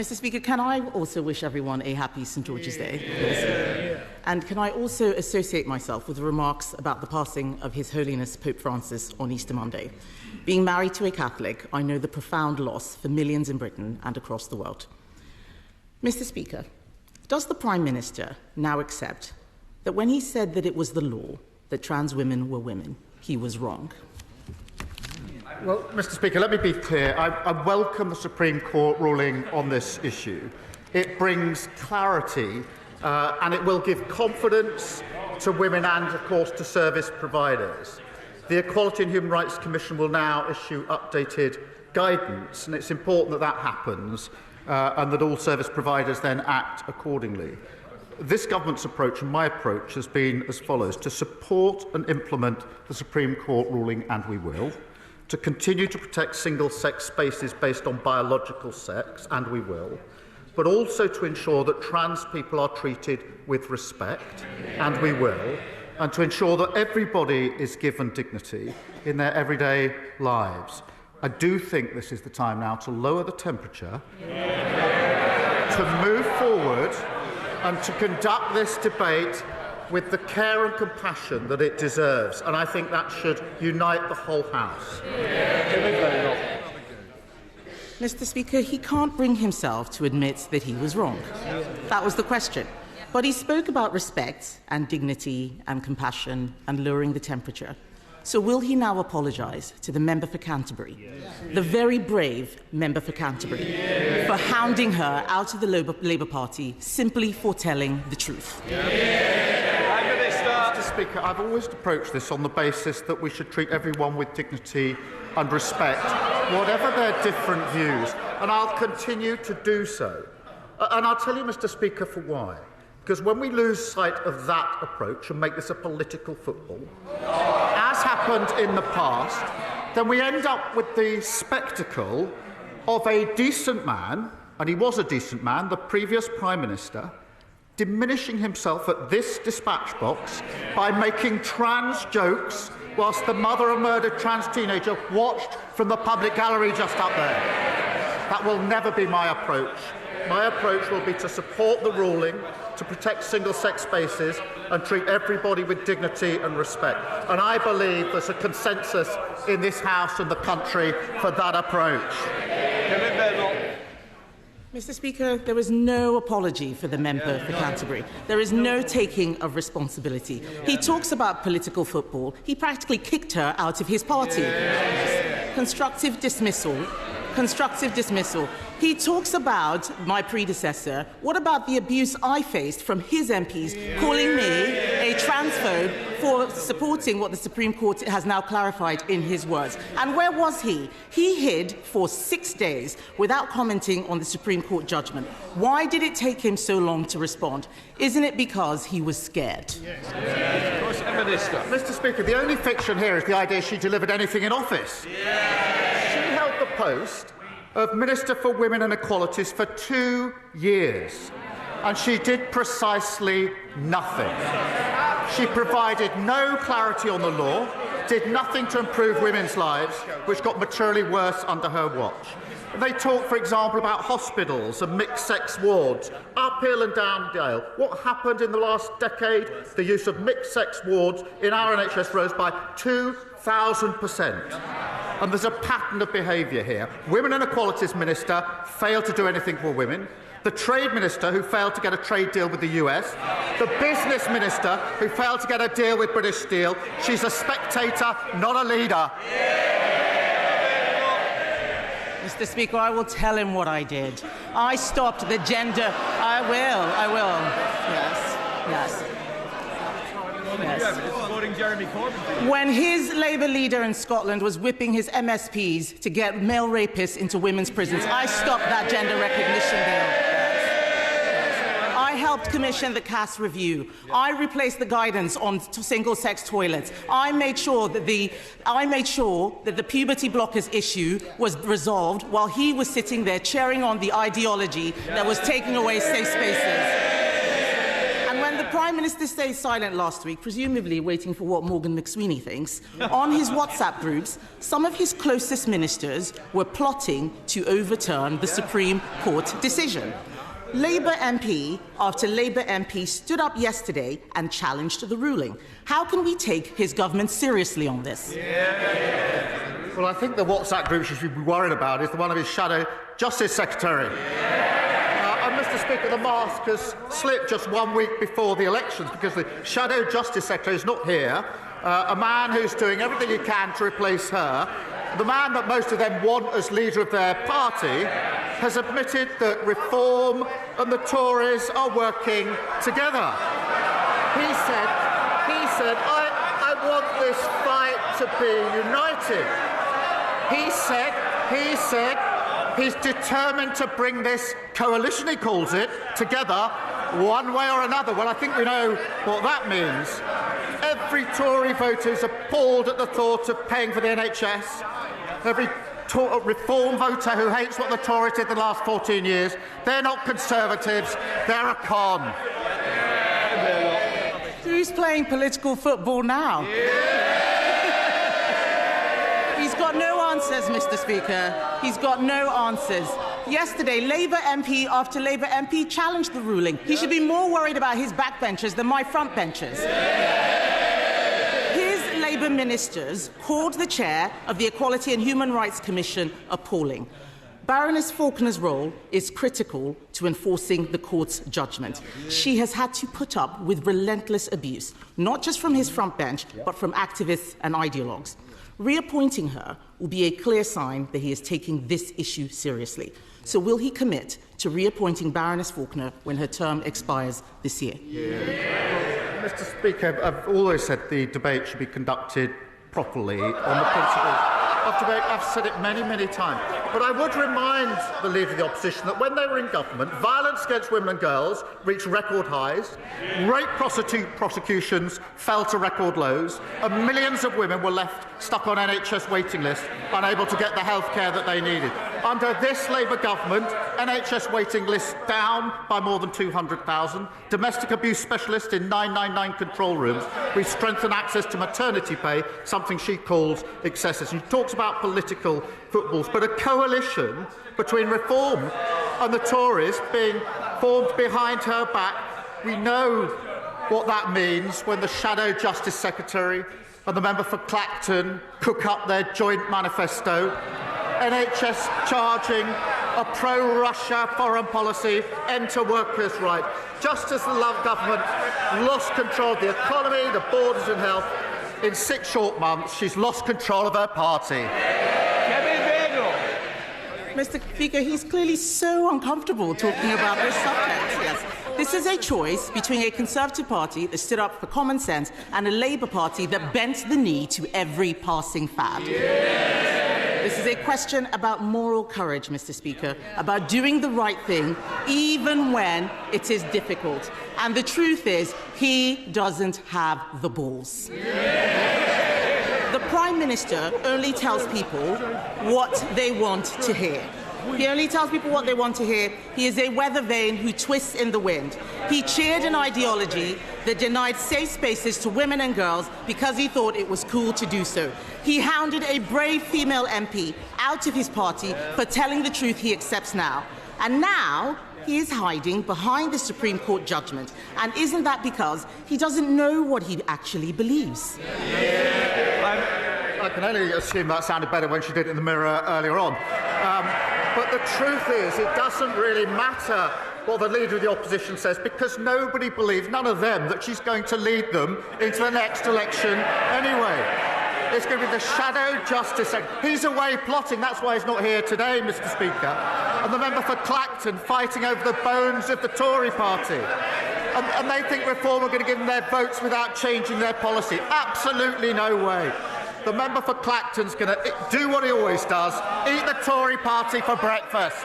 Mr. Speaker, can I also wish everyone a happy St. George's Day? Yes. And can I also associate myself with the remarks about the passing of His Holiness Pope Francis on Easter Monday? Being married to a Catholic, I know the profound loss for millions in Britain and across the world. Mr. Speaker, does the Prime Minister now accept that when he said that it was the law that trans women were women, he was wrong? Well, Mr. Speaker, let me be clear. I welcome the Supreme Court ruling on this issue. It brings clarity and it will give confidence to women and, of course, to service providers. The Equality and Human Rights Commission will now issue updated guidance, and it's important that that happens and that all service providers then act accordingly. This government's approach and my approach has been as follows: to support and implement the Supreme Court ruling, and we will; to continue to protect single-sex spaces based on biological sex, and we will; but also to ensure that trans people are treated with respect, and we will; and to ensure that everybody is given dignity in their everyday lives. I do think this is the time now to lower the temperature, to move forward and to conduct this debate with the care and compassion that it deserves, and I think that should unite the whole House. Mr. Speaker, he can't bring himself to admit that he was wrong. That was the question. But he spoke about respect and dignity and compassion and lowering the temperature. So will he now apologise to the member for Canterbury, the very brave member for Canterbury, for hounding her out of the Labour Party simply for telling the truth? Mr. Speaker, I've always approached this on the basis that we should treat everyone with dignity and respect, whatever their different views, and I'll continue to do so. And I'll tell you, Mr. Speaker, for why. Because when we lose sight of that approach and make this a political football, as happened in the past, then we end up with the spectacle of a decent man, and he was a decent man, the previous Prime Minister, diminishing himself at this dispatch box by making trans jokes whilst the mother of a murdered trans teenager watched from the public gallery just up there. That will never be my approach. My approach will be to support the ruling, to protect single-sex spaces and treat everybody with dignity and respect. And I believe there's a consensus in this House and the country for that approach. Mr. Speaker, there was no apology for the member for Canterbury. There is no taking of responsibility. He talks about political football. He practically kicked her out of his party. Constructive dismissal. Constructive dismissal. He talks about my predecessor. What about the abuse I faced from his MPs calling me a transphobe for supporting what the Supreme Court has now clarified in his words? And where was he? He hid for 6 days without commenting on the Supreme Court judgment. Why did it take him so long to respond? Isn't it because he was scared? Mr. Speaker, the only fiction here is the idea she delivered anything in office. She held the post of Minister for Women and Equalities for 2 years, and she did precisely nothing. She provided no clarity on the law, did nothing to improve women's lives, which got materially worse under her watch. They talk, for example, about hospitals and mixed-sex wards, uphill and down-dale. What happened in the last decade? The use of mixed-sex wards in our NHS rose by 2,000%. And there's a pattern of behaviour here. Women and Equalities Minister failed to do anything for women. The Trade Minister, who failed to get a trade deal with the US. The Business Minister, who failed to get a deal with British Steel. She's a spectator, not a leader. Mr. Speaker, I will tell him what I did. I stopped the gender... I will. Yes. When his Labour leader in Scotland was whipping his MSPs to get male rapists into women's prisons, I stopped that gender recognition bill. I helped commission the Cass review. I replaced the guidance on single-sex toilets. I made sure that the puberty blockers issue was resolved while he was sitting there cheering on the ideology that was taking away safe spaces. And when the Prime Minister stayed silent last week, presumably waiting for what Morgan McSweeney thinks. On his WhatsApp groups, some of his closest ministers were plotting to overturn the Supreme Court decision. Labour MP after Labour MP stood up yesterday and challenged the ruling. How can we take his government seriously on this? Well, I think the WhatsApp group you should be worried about is the one of his shadow Justice Secretary. Mr. Speaker, the mask has slipped just 1 week before the elections because the shadow Justice Secretary is not here. A man who's doing everything he can to replace her. The man that most of them want as leader of their party has admitted that Reform and the Tories are working together. He said, I want this fight to be united. He said he's determined to bring this coalition, he calls it, together one way or another. Well, I think we know what that means. Every Tory voter is appalled at the thought of paying for the NHS. Every Reform voter who hates what the Tories did the last 14 years, they're not Conservatives, they're a con. Who's playing political football now? He's got no answers, Mr. Speaker. He's got no answers. Yesterday, Labour MP after Labour MP challenged the ruling. He should be more worried about his backbenchers than my frontbenchers. His Labour ministers called the chair of the Equality and Human Rights Commission appalling. Baroness Faulkner's role is critical to enforcing the court's judgment. She has had to put up with relentless abuse, not just from his front bench, but from activists and ideologues. Reappointing her will be a clear sign that he is taking this issue seriously. So will he commit to reappointing Baroness Faulkner when her term expires this year? Well, Mr. Speaker, I've always said the debate should be conducted properly on the principles of debate. I've said it many, many times. But I would remind the Leader of the Opposition that when they were in government, violence against women and girls reached record highs, rape prosecutions fell to record lows, and millions of women were left stuck on NHS waiting lists, unable to get the health care that they needed. Under this Labour government, NHS waiting lists down by more than 200,000, domestic abuse specialists in 999 control rooms. We've strengthened access to maternity pay, something she calls excessive. She talks about political footballs, but a coalition between Reform and the Tories being formed behind her back, we know what that means when the Shadow Justice Secretary and the member for Clacton cook up their joint manifesto. NHS charging a pro-Russia foreign policy, end to workers' rights. Just as the Love government lost control of the economy, the borders and health, in 6 short months, she's lost control of her party. Kemi Badenoch. Mr. Speaker, he's clearly so uncomfortable talking about this subject. Yes. This is a choice between a Conservative party that stood up for common sense and a Labour party that bent the knee to every passing fad. This is a question about moral courage, Mr. Speaker, about doing the right thing even when it is difficult. And the truth is, he doesn't have the balls. The Prime Minister only tells people what they want to hear. He only tells people what they want to hear. He is a weather vane who twists in the wind. He cheered an ideology that denied safe spaces to women and girls because he thought it was cool to do so. He hounded a brave female MP out of his party for telling the truth he accepts now. And now he is hiding behind the Supreme Court judgment. And isn't that because he doesn't know what he actually believes? I can only assume that sounded better when she did it in the mirror earlier on. But the truth is, it doesn't really matter what the Leader of the Opposition says, because nobody believes, none of them, that she's going to lead them into the next election anyway. It's going to be the Shadow Justice Secretary. He's away plotting, that's why he's not here today, Mr. Speaker. And the member for Clacton fighting over the bones of the Tory party. And they think Reform are going to give them their votes without changing their policy. Absolutely no way. The member for Clacton's going to do what he always does, eat the Tory party for breakfast.